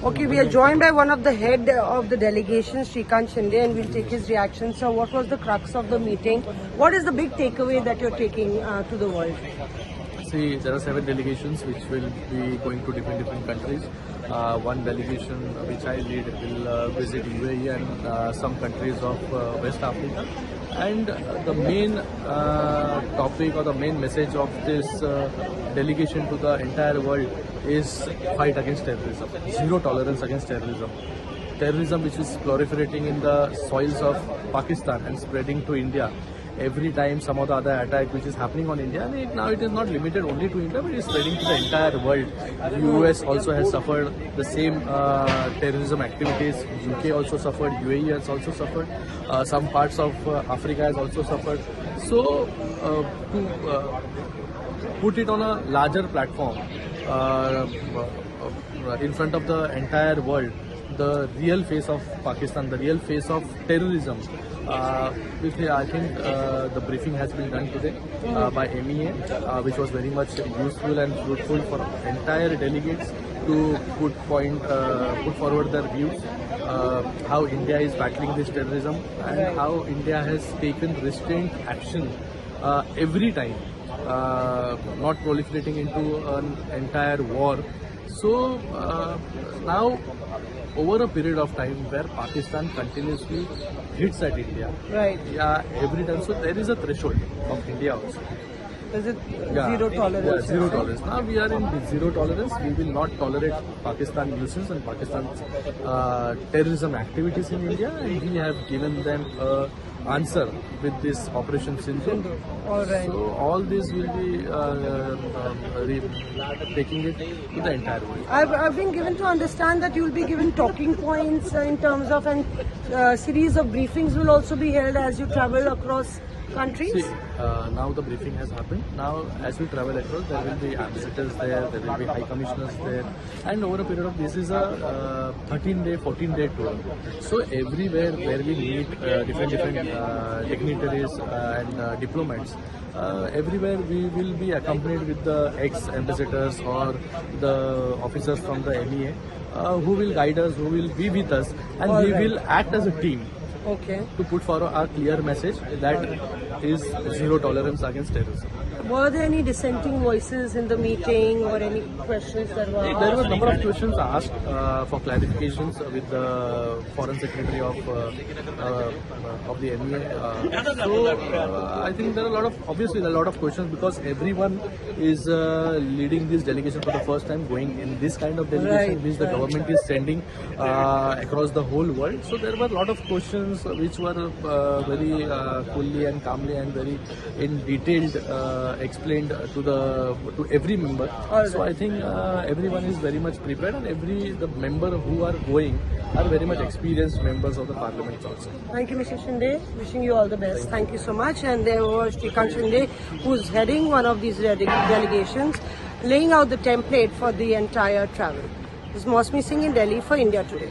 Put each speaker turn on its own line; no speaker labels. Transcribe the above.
Okay, we are joined by one of the head of the delegation, Shrikant Shinde, and we'll take his reaction. So, what was the crux of the meeting? What is the big takeaway that you're taking to the world?
See, there are 7 delegations which will be going to different countries. One delegation which I lead will visit UAE and some countries of West Africa. And the main topic or the main message of this delegation to the entire world is fight against terrorism. Zero tolerance against terrorism. Terrorism which is proliferating in the soils of Pakistan and spreading to India. Every time some of the other attack which is happening on India, and now it is not limited only to India, but it is spreading to the entire world. US also has suffered the same terrorism activities. UK also suffered. UAE has also suffered. Some parts of Africa has also suffered. So to put it on a larger platform in front of the entire world, the real face of Pakistan, the real face of terrorism. I think the briefing has been done today by MEA, which was very much useful and fruitful for entire delegates to put forward their views, how India is battling this terrorism and how India has taken restrained action every time, not proliferating into an entire war. So now, over a period of time where Pakistan continuously hits at India,
right?
Yeah, every time. So there is a threshold of India also.
Is it zero tolerance?
Yeah, zero tolerance. Now we are in zero tolerance. We will not tolerate Pakistan nuisance and Pakistan's terrorism activities in India, and we have given them an answer with this Operation Sindhu.
All right.
So all this will be taking it to the entire world.
I've been given to understand that you will be given talking points in terms of a series of briefings will also be held as you travel across countries. See,
now the briefing has happened. Now as we travel across, there will be ambassadors there will be high commissioners there, and over a period of this is a 13-day, 14-day tour. So everywhere where we meet different dignitaries and diplomats, everywhere we will be accompanied with the ex-ambassadors or the officers from the MEA who will guide us, who will be with us, and we will act as a team.
Okay.
To put forward our clear message that is zero tolerance against terrorism.
Were there any dissenting voices in the meeting or any questions that were asked?
There were a number of questions asked for clarifications with the Foreign Secretary of the MEA. I think there are obviously a lot of questions because everyone is leading this delegation for the first time, going in this kind of delegation which the government is sending across the whole world. So there were a lot of questions which were very coolly and calmly and very in detailed explained to every member. So I think everyone is very much prepared, and the member who are going are very much experienced members of the parliament also.
Thank you, Mr. Shinde. Wishing you all the best. Thank you so much. And there was Shrikant Shinde, who's heading one of these delegations, laying out the template for the entire travel. This is Mosmi Singh in Delhi for India Today.